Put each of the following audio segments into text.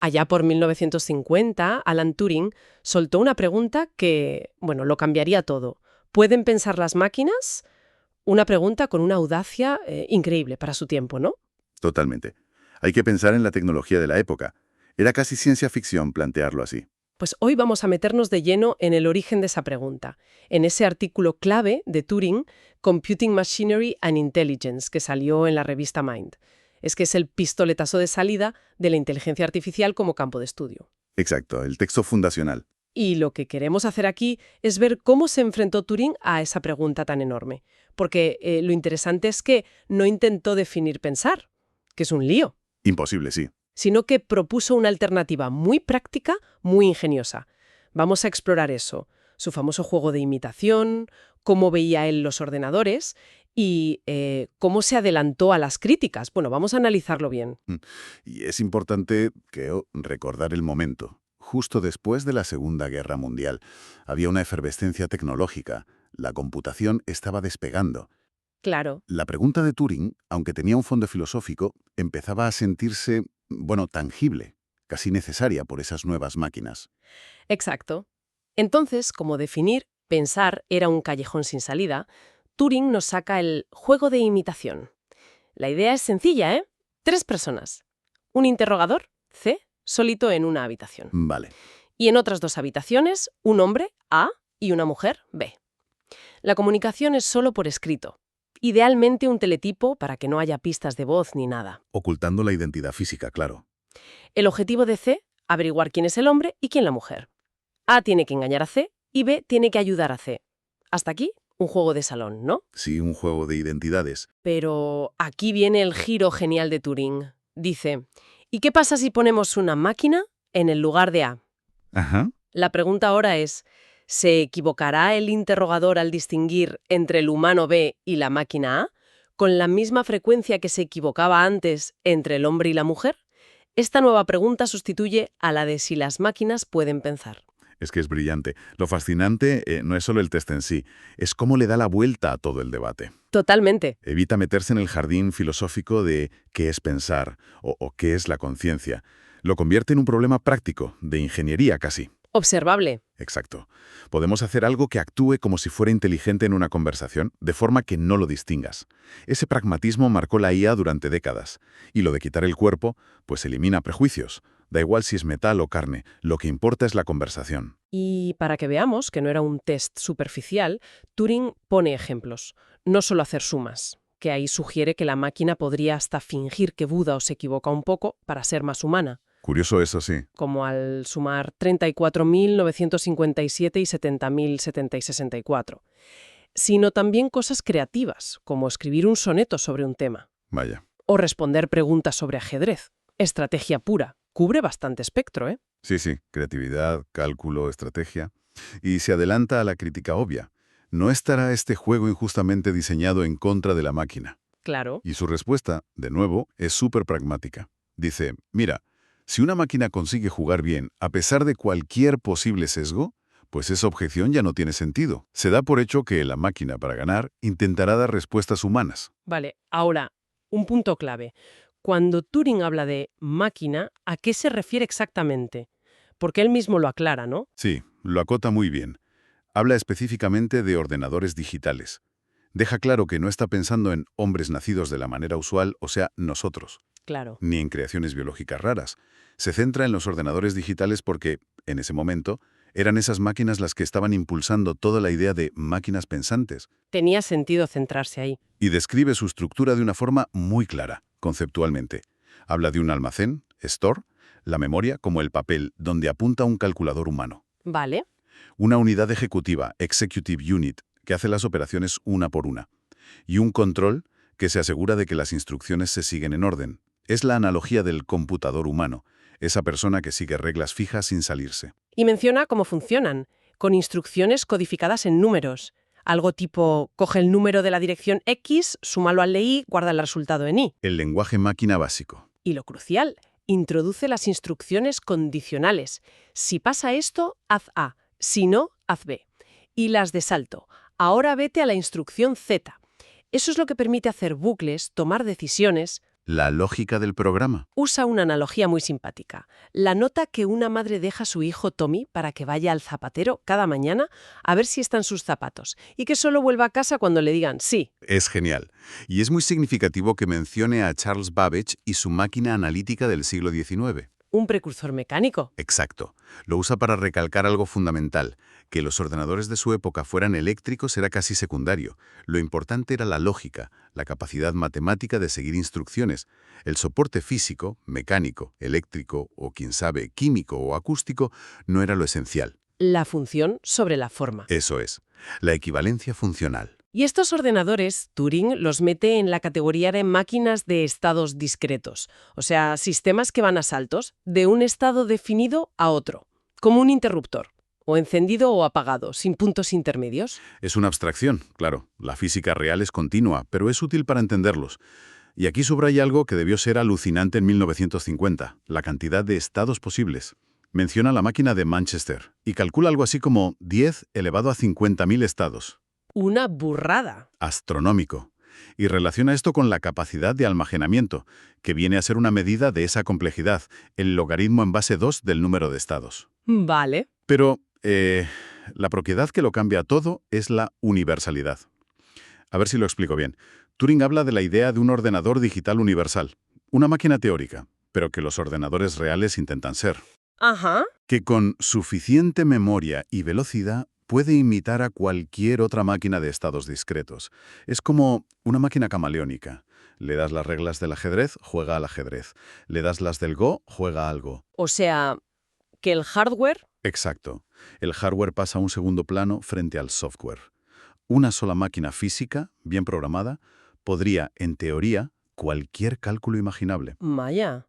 Allá por 1950, Alan Turing soltó una pregunta que, bueno, lo cambiaría todo. ¿Pueden pensar las máquinas? Una pregunta con una audacia increíble para su tiempo, ¿no? Totalmente. Hay que pensar en la tecnología de la época. Era casi ciencia ficción plantearlo así. Pues hoy vamos a meternos de lleno en el origen de esa pregunta, en ese artículo clave de Turing, Computing Machinery and Intelligence, que salió en la revista Mind. Es que es el pistoletazo de salida de la inteligencia artificial como campo de estudio. Exacto, el texto fundacional. Y lo que queremos hacer aquí es ver cómo se enfrentó Turing a esa pregunta tan enorme. Porque lo interesante es que no intentó definir pensar, que es un lío, Imposible, sí. sino que propuso una alternativa muy práctica, muy ingeniosa. Vamos a explorar eso, su famoso juego de imitación, cómo veía él los ordenadores y cómo se adelantó a las críticas. Bueno, vamos a analizarlo bien. Y es importante, creo, recordar el momento. Justo después de la Segunda Guerra Mundial, había una efervescencia tecnológica. La computación estaba despegando. Claro. La pregunta de Turing, aunque tenía un fondo filosófico, empezaba a sentirse, bueno, tangible, casi necesaria por esas nuevas máquinas. Exacto. Entonces, como definir pensar era un callejón sin salida, Turing nos saca el juego de imitación. La idea es sencilla, ¿eh? 3 personas. Un interrogador, C, solito en una habitación. Vale. Y en otras 2 habitaciones, un hombre, A, y una mujer, B. La comunicación es solo por escrito. Idealmente un teletipo para que no haya pistas de voz ni nada. Ocultando la identidad física, claro. El objetivo de C, averiguar quién es el hombre y quién la mujer. A tiene que engañar a C y B tiene que ayudar a C. Hasta aquí, un juego de salón, ¿no? Sí, un juego de identidades. Pero aquí viene el giro genial de Turing. Dice, ¿y qué pasa si ponemos una máquina en el lugar de A? Ajá. La pregunta ahora es, ¿se equivocará el interrogador al distinguir entre el humano B y la máquina A con la misma frecuencia que se equivocaba antes entre el hombre y la mujer? Esta nueva pregunta sustituye a la de si las máquinas pueden pensar. Es que es brillante. Lo fascinante no es solo el test en sí, es cómo le da la vuelta a todo el debate. Totalmente. Evita meterse en el jardín filosófico de qué es pensar o qué es la conciencia. Lo convierte en un problema práctico, de ingeniería casi. Observable. Exacto. Podemos hacer algo que actúe como si fuera inteligente en una conversación, de forma que no lo distingas. Ese pragmatismo marcó la IA durante décadas. Y lo de quitar el cuerpo, pues elimina prejuicios. Da igual si es metal o carne, lo que importa es la conversación. Y para que veamos que no era un test superficial, Turing pone ejemplos, no solo hacer sumas, que ahí sugiere que la máquina podría hasta fingir que duda o se equivoca un poco para ser más humana, Curioso eso, sí. como al sumar 34.957 y 70.070 y 64, sino también cosas creativas, como escribir un soneto sobre un tema, Vaya. o responder preguntas sobre ajedrez. Estrategia pura. Cubre bastante espectro, ¿eh? Sí, sí. Creatividad, cálculo, estrategia. Y se adelanta a la crítica obvia. ¿No estará este juego injustamente diseñado en contra de la máquina? Claro. Y su respuesta, de nuevo, es súper pragmática. Dice, mira, si una máquina consigue jugar bien a pesar de cualquier posible sesgo, pues esa objeción ya no tiene sentido. Se da por hecho que la máquina, para ganar, intentará dar respuestas humanas. Vale, ahora, un punto clave. Cuando Turing habla de máquina, ¿a qué se refiere exactamente? Porque él mismo lo aclara, ¿no? Sí, lo acota muy bien. Habla específicamente de ordenadores digitales. Deja claro que no está pensando en hombres nacidos de la manera usual, o sea, nosotros, Claro. ni en creaciones biológicas raras. Se centra en los ordenadores digitales porque, en ese momento, eran esas máquinas las que estaban impulsando toda la idea de máquinas pensantes, Tenía sentido centrarse ahí. y describe su estructura de una forma muy clara, conceptualmente. Habla de un almacén, store, la memoria como el papel, donde apunta un calculador humano. Vale. Una unidad ejecutiva, Executive Unit, que hace las operaciones una por una. Y un control que se asegura de que las instrucciones se siguen en orden. Es la analogía del computador humano, esa persona que sigue reglas fijas sin salirse. Y menciona cómo funcionan, con instrucciones codificadas en números. Algo tipo, coge el número de la dirección X, súmalo al de Y, guarda el resultado en Y. El lenguaje máquina básico. Y lo crucial, introduce las instrucciones condicionales. Si pasa esto, haz A. Si no, haz B. Y las de salto. Ahora vete a la instrucción Z. Eso es lo que permite hacer bucles, tomar decisiones, La lógica del programa. Usa una analogía muy simpática. La nota que una madre deja a su hijo Tommy para que vaya al zapatero cada mañana a ver si están sus zapatos y que solo vuelva a casa cuando le digan sí. Es genial. Y es muy significativo que mencione a Charles Babbage y su máquina analítica del siglo XIX. Un precursor mecánico. Exacto. Lo usa para recalcar algo fundamental. Que los ordenadores de su época fueran eléctricos era casi secundario. Lo importante era la lógica, la capacidad matemática de seguir instrucciones. El soporte físico, mecánico, eléctrico o, quién sabe, químico o acústico no era lo esencial. La función sobre la forma. Eso es. La equivalencia funcional. Y estos ordenadores, Turing los mete en la categoría de máquinas de estados discretos, o sea, sistemas que van a saltos de un estado definido a otro, como un interruptor, o encendido o apagado, sin puntos intermedios. Es una abstracción, claro. La física real es continua, pero es útil para entenderlos. Y aquí subraya algo que debió ser alucinante en 1950, la cantidad de estados posibles. Menciona la máquina de Manchester y calcula algo así como 10 elevado a 50.000 estados. Una burrada. Astronómico. Y relaciona esto con la capacidad de almacenamiento, que viene a ser una medida de esa complejidad, el logaritmo en base 2 del número de estados. Vale. Pero la propiedad que lo cambia todo es la universalidad. A ver si lo explico bien. Turing habla de la idea de un ordenador digital universal, una máquina teórica, pero que los ordenadores reales intentan ser. Ajá. Que con suficiente memoria y velocidad puede imitar a cualquier otra máquina de estados discretos. Es como una máquina camaleónica. Le das las reglas del ajedrez, juega al ajedrez. Le das las del Go, juega al Go. O sea, que el hardware... Exacto. El hardware pasa a un segundo plano frente al software. Una sola máquina física, bien programada, podría, en teoría, cualquier cálculo imaginable. Maya.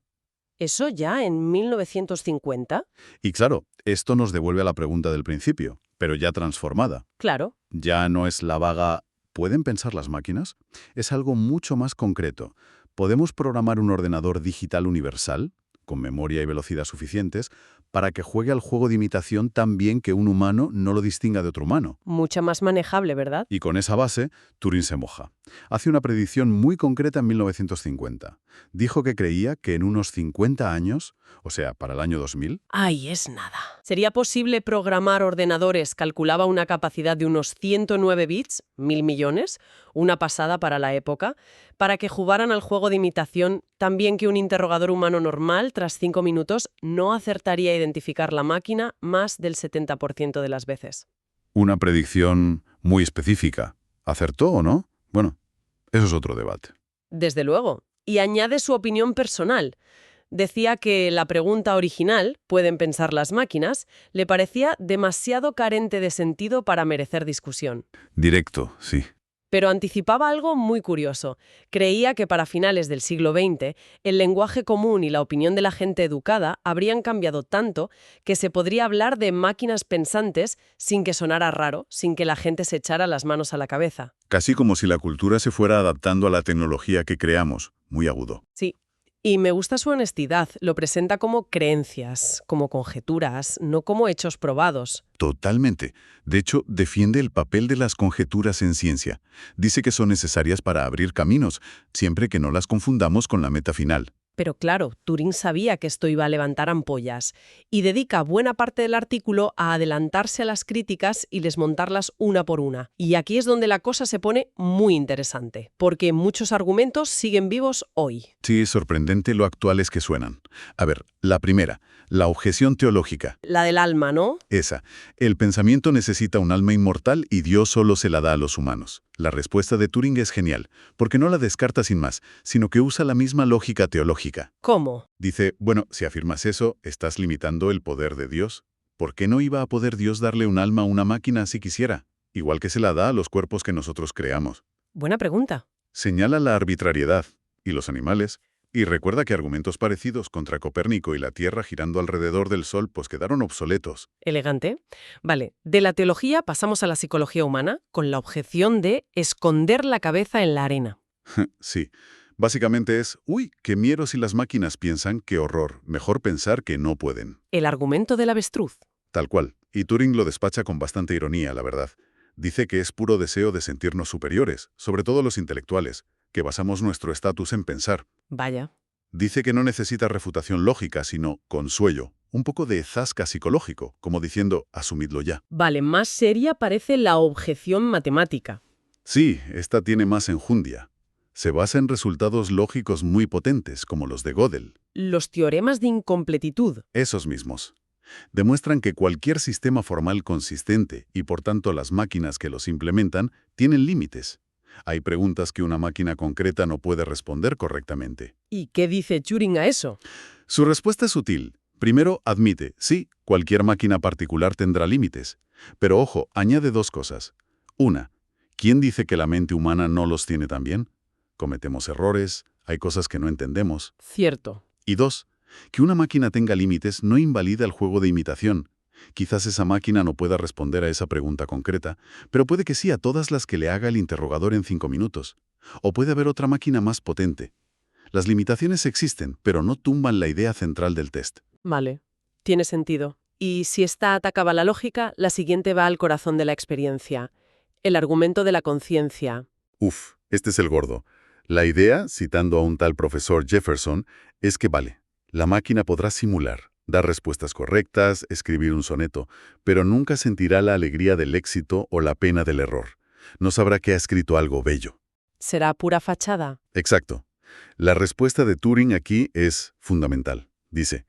¿Eso ya en 1950? Y claro, esto nos devuelve a la pregunta del principio, pero ya transformada. Claro. Ya no es la vaga ¿pueden pensar las máquinas? Es algo mucho más concreto. ¿Podemos programar un ordenador digital universal, con memoria y velocidad suficientes, para que juegue al juego de imitación tan bien que un humano no lo distinga de otro humano? Mucha más manejable, ¿verdad? Y con esa base, Turing se moja. Hace una predicción muy concreta en 1950. Dijo que creía que en unos 50 años, o sea, para el año 2000... Ay, es nada. ¿Sería posible programar ordenadores? Calculaba una capacidad de unos 109 bits, 1.000 millones, una pasada para la época, para que jugaran al juego de imitación tan bien que un interrogador humano normal, tras 5 minutos, no acertaría a identificar la máquina más del 70% de las veces. Una predicción muy específica. ¿Acertó o no? Bueno, eso es otro debate. Desde luego. Y añade su opinión personal. Decía que la pregunta original, ¿pueden pensar las máquinas?, le parecía demasiado carente de sentido para merecer discusión. Directo, sí. Pero anticipaba algo muy curioso. Creía que para finales del siglo XX, el lenguaje común y la opinión de la gente educada habrían cambiado tanto que se podría hablar de máquinas pensantes sin que sonara raro, sin que la gente se echara las manos a la cabeza. Casi como si la cultura se fuera adaptando a la tecnología que creamos. Muy agudo. Sí. Y me gusta su honestidad. Lo presenta como creencias, como conjeturas, no como hechos probados. Totalmente. De hecho, defiende el papel de las conjeturas en ciencia. Dice que son necesarias para abrir caminos, siempre que no las confundamos con la meta final. Pero claro, Turing sabía que esto iba a levantar ampollas y dedica buena parte del artículo a adelantarse a las críticas y desmontarlas una por una. Y aquí es donde la cosa se pone muy interesante, porque muchos argumentos siguen vivos hoy. Sí, es sorprendente lo actuales que suenan. A ver, la primera, la objeción teológica. La del alma, ¿no? Esa. El pensamiento necesita un alma inmortal y Dios solo se la da a los humanos. La respuesta de Turing es genial, porque no la descarta sin más, sino que usa la misma lógica teológica. ¿Cómo? Dice, bueno, si afirmas eso, estás limitando el poder de Dios. ¿Por qué no iba a poder Dios darle un alma a una máquina si quisiera? Igual que se la da a los cuerpos que nosotros creamos. Buena pregunta. Señala la arbitrariedad. ¿Y los animales? Y recuerda que argumentos parecidos contra Copérnico y la Tierra girando alrededor del Sol pues quedaron obsoletos. Elegante. Vale, de la teología pasamos a la psicología humana con la objeción de esconder la cabeza en la arena. Sí. Básicamente es, uy, qué miedo si las máquinas piensan, qué horror, mejor pensar que no pueden. El argumento del avestruz. Tal cual. Y Turing lo despacha con bastante ironía, la verdad. Dice que es puro deseo de sentirnos superiores, sobre todo los intelectuales, que basamos nuestro estatus en pensar. Vaya. Dice que no necesita refutación lógica, sino consuelo, un poco de zasca psicológico, como diciendo, asumidlo ya. Vale, más seria parece la objeción matemática. Sí, esta tiene más enjundia. Se basa en resultados lógicos muy potentes, como los de Gödel. Los teoremas de incompletitud. Esos mismos. Demuestran que cualquier sistema formal consistente, y por tanto las máquinas que los implementan, tienen límites. Hay preguntas que una máquina concreta no puede responder correctamente. ¿Y qué dice Turing a eso? Su respuesta es sutil. Primero, admite, sí, cualquier máquina particular tendrá límites. Pero ojo, añade dos cosas. Una, ¿quién dice que la mente humana no los tiene también? Cometemos errores, hay cosas que no entendemos. Cierto. Y dos, que una máquina tenga límites no invalida el juego de imitación. Quizás esa máquina no pueda responder a esa pregunta concreta, pero puede que sí a todas las que le haga el interrogador en 5 minutos. O puede haber otra máquina más potente. Las limitaciones existen, pero no tumban la idea central del test. Vale. Tiene sentido. Y si esta atacaba la lógica, la siguiente va al corazón de la experiencia. El argumento de la conciencia. Uf, este es el gordo. La idea, citando a un tal profesor Jefferson, es que vale, la máquina podrá simular, dar respuestas correctas, escribir un soneto, pero nunca sentirá la alegría del éxito o la pena del error. No sabrá que ha escrito algo bello. ¿Será pura fachada? Exacto. La respuesta de Turing aquí es fundamental. Dice,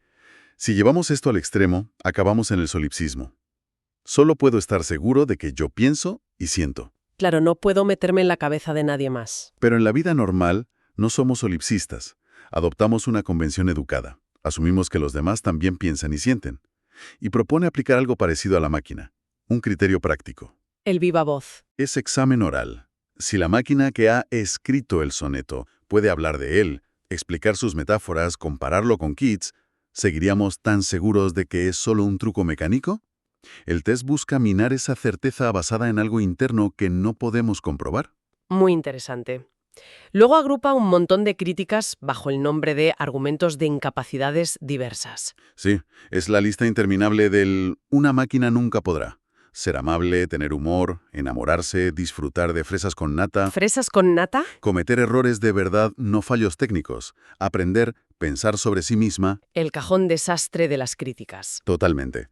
si llevamos esto al extremo, acabamos en el solipsismo. Solo puedo estar seguro de que yo pienso y siento. Claro, no puedo meterme en la cabeza de nadie más. Pero en la vida normal no somos solipsistas. Adoptamos una convención educada. Asumimos que los demás también piensan y sienten. Y propone aplicar algo parecido a la máquina. Un criterio práctico. El viva voz. Es examen oral. Si la máquina que ha escrito el soneto puede hablar de él, explicar sus metáforas, compararlo con Keats, ¿seguiríamos tan seguros de que es solo un truco mecánico? El test busca minar esa certeza basada en algo interno que no podemos comprobar. Muy interesante. Luego agrupa un montón de críticas bajo el nombre de argumentos de incapacidades diversas. Sí, es la lista interminable del «una máquina nunca podrá». Ser amable, tener humor, enamorarse, disfrutar de fresas con nata, ¿Fresas con nata? cometer errores de verdad, no fallos técnicos, aprender, pensar sobre sí misma, El cajón desastre de las críticas. totalmente.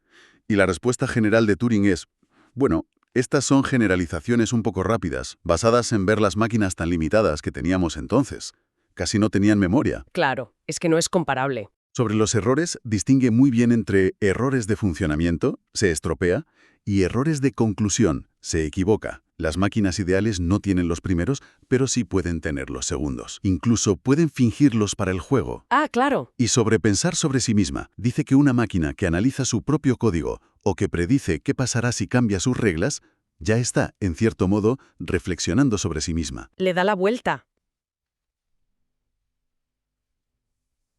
Y la respuesta general de Turing es, bueno, estas son generalizaciones un poco rápidas, basadas en ver las máquinas tan limitadas que teníamos entonces. Casi no tenían memoria. Claro, es que no es comparable. Sobre los errores, distingue muy bien entre errores de funcionamiento, se estropea, y errores de conclusión, se equivoca. Las máquinas ideales no tienen los primeros, pero sí pueden tener los segundos. Incluso pueden fingirlos para el juego. Ah, claro. Y sobre pensar sobre sí misma, dice que una máquina que analiza su propio código o que predice qué pasará si cambia sus reglas, ya está, en cierto modo, reflexionando sobre sí misma. Le da la vuelta.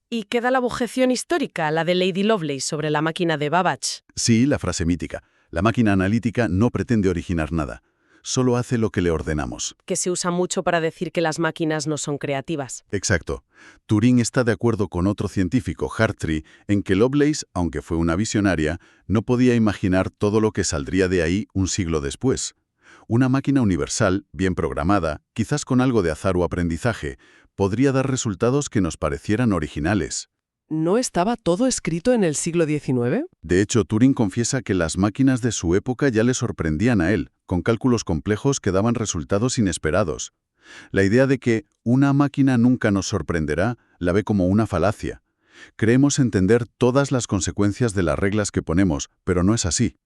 Y queda la objeción histórica, la de Lady Lovelace sobre la máquina de Babbage. Sí, la frase mítica. La máquina analítica no pretende originar nada. Solo hace lo que le ordenamos. Que se usa mucho para decir que las máquinas no son creativas. Exacto. Turing está de acuerdo con otro científico, Hartree, en que Lovelace, aunque fue una visionaria, no podía imaginar todo lo que saldría de ahí un siglo después. Una máquina universal, bien programada, quizás con algo de azar o aprendizaje, podría dar resultados que nos parecieran originales. ¿No estaba todo escrito en el siglo XIX? De hecho, Turing confiesa que las máquinas de su época ya le sorprendían a él, con cálculos complejos que daban resultados inesperados. La idea de que una máquina nunca nos sorprenderá la ve como una falacia. Creemos entender todas las consecuencias de las reglas que ponemos, pero no es así.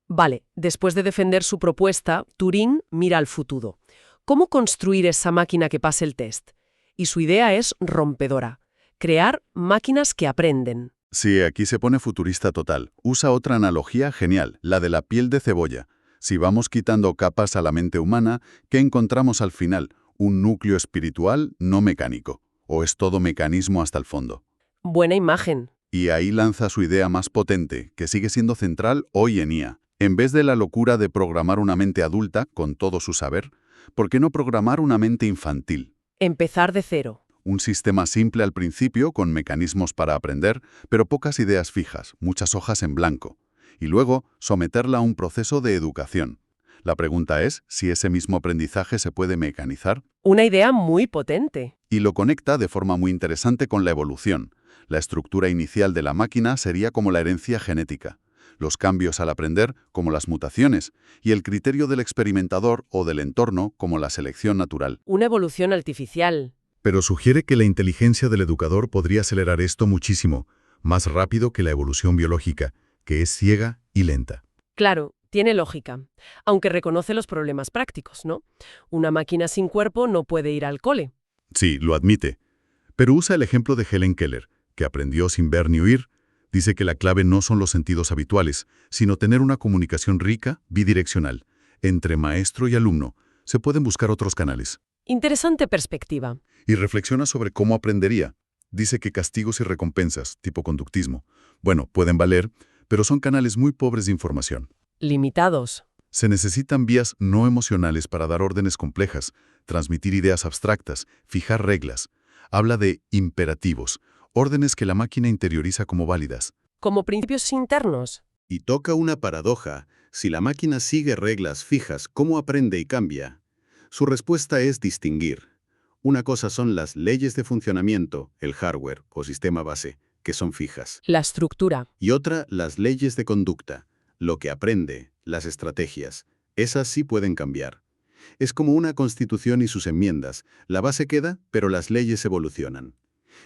Vale, después de defender su propuesta, Turing mira al futuro. ¿Cómo construir esa máquina que pase el test? Y su idea es rompedora. Crear máquinas que aprenden. Sí, aquí se pone futurista total. Usa otra analogía genial, la de la piel de cebolla. Si vamos quitando capas a la mente humana, ¿qué encontramos al final? Un núcleo espiritual no mecánico. ¿O es todo mecanismo hasta el fondo? Buena imagen. Y ahí lanza su idea más potente, que sigue siendo central hoy en IA. En vez de la locura de programar una mente adulta con todo su saber, ¿por qué no programar una mente infantil? Empezar de cero. Un sistema simple al principio, con mecanismos para aprender, pero pocas ideas fijas, muchas hojas en blanco. Y luego, someterla a un proceso de educación. La pregunta es si ese mismo aprendizaje se puede mecanizar. Una idea muy potente. Y lo conecta de forma muy interesante con la evolución. La estructura inicial de la máquina sería como la herencia genética, los cambios al aprender como las mutaciones, y el criterio del experimentador o del entorno como la selección natural. Una evolución artificial. Pero sugiere que la inteligencia del educador podría acelerar esto muchísimo, más rápido que la evolución biológica, que es ciega y lenta. Claro, tiene lógica, aunque reconoce los problemas prácticos, ¿no? Una máquina sin cuerpo no puede ir al cole. Sí, lo admite. Pero usa el ejemplo de Helen Keller, que aprendió sin ver ni oír. Dice que la clave no son los sentidos habituales, sino tener una comunicación rica, bidireccional. Entre maestro y alumno, se pueden buscar otros canales. Interesante perspectiva. Y reflexiona sobre cómo aprendería. Dice que castigos y recompensas, tipo conductismo, bueno, pueden valer, pero son canales muy pobres de información. Limitados. Se necesitan vías no emocionales para dar órdenes complejas, transmitir ideas abstractas, fijar reglas. Habla de imperativos, órdenes que la máquina interioriza como válidas. Como principios internos. Y toca una paradoja. Si la máquina sigue reglas fijas, ¿cómo aprende y cambia? Su respuesta es distinguir. Una cosa son las leyes de funcionamiento, el hardware o sistema base, que son fijas. La estructura. Y otra, las leyes de conducta, lo que aprende, las estrategias. Esas sí pueden cambiar. Es como una constitución y sus enmiendas. La base queda, pero las leyes evolucionan.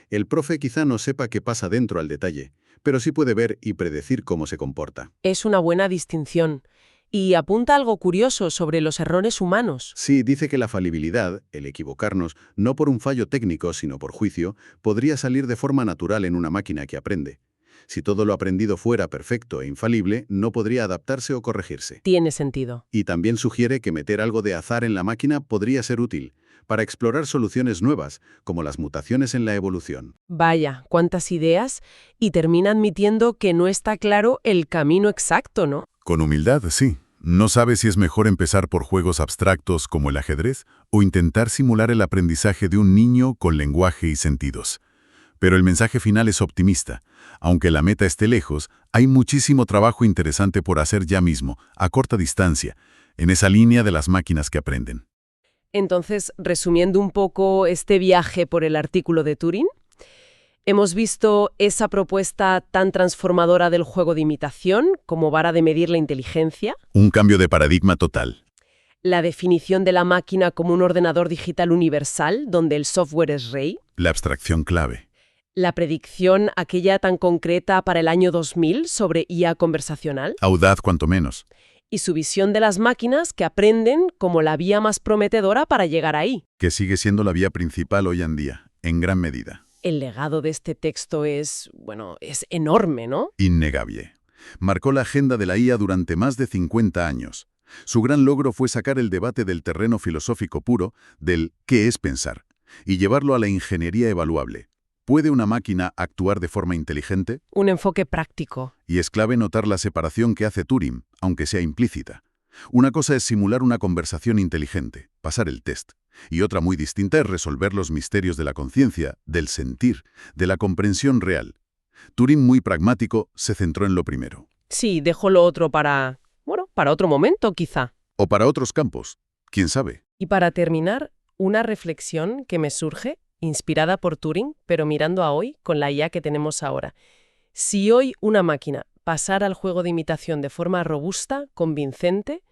El profe quizá no sepa qué pasa dentro al detalle, pero sí puede ver y predecir cómo se comporta. Es una buena distinción. Y apunta algo curioso sobre los errores humanos. Sí, dice que la falibilidad, el equivocarnos, no por un fallo técnico, sino por juicio, podría salir de forma natural en una máquina que aprende. Si todo lo aprendido fuera perfecto e infalible, no podría adaptarse o corregirse. Tiene sentido. Y también sugiere que meter algo de azar en la máquina podría ser útil, para explorar soluciones nuevas, como las mutaciones en la evolución. Vaya, cuántas ideas. Y termina admitiendo que no está claro el camino exacto, ¿no? Con humildad, sí. No sabe si es mejor empezar por juegos abstractos como el ajedrez o intentar simular el aprendizaje de un niño con lenguaje y sentidos. Pero el mensaje final es optimista. Aunque la meta esté lejos, hay muchísimo trabajo interesante por hacer ya mismo, a corta distancia, en esa línea de las máquinas que aprenden. Entonces, resumiendo un poco este viaje por el artículo de Turing, hemos visto esa propuesta tan transformadora del juego de imitación como vara de medir la inteligencia, Un cambio de paradigma total. la definición de la máquina como un ordenador digital universal donde el software es rey, La abstracción clave. la predicción aquella tan concreta para el año 2000 sobre IA conversacional Audaz cuanto menos. y su visión de las máquinas que aprenden como la vía más prometedora para llegar ahí. Que sigue siendo la vía principal hoy en día, en gran medida. El legado de este texto es, bueno, es enorme, ¿no? Innegable. Marcó la agenda de la IA durante más de 50 años. Su gran logro fue sacar el debate del terreno filosófico puro, del ¿qué es pensar?, y llevarlo a la ingeniería evaluable. ¿Puede una máquina actuar de forma inteligente? Un enfoque práctico. Y es clave notar la separación que hace Turing, aunque sea implícita. Una cosa es simular una conversación inteligente, pasar el test. Y otra muy distinta es resolver los misterios de la conciencia, del sentir, de la comprensión real. Turing, muy pragmático, se centró en lo primero. Sí, dejo lo otro para, bueno, para otro momento quizá. O para otros campos, quién sabe. Y para terminar, una reflexión que me surge, inspirada por Turing, pero mirando a hoy con la IA que tenemos ahora. Si hoy una máquina pasara al juego de imitación de forma robusta, convincente,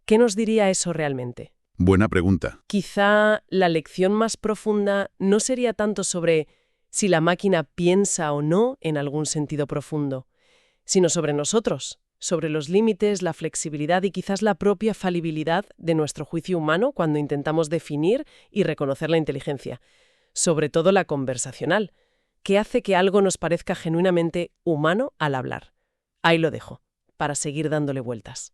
¿qué nos diría eso realmente? Buena pregunta. Quizá la lección más profunda no sería tanto sobre si la máquina piensa o no en algún sentido profundo, sino sobre nosotros, sobre los límites, la flexibilidad y quizás la propia falibilidad de nuestro juicio humano cuando intentamos definir y reconocer la inteligencia, sobre todo la conversacional, que hace que algo nos parezca genuinamente humano al hablar. Ahí lo dejo, para seguir dándole vueltas.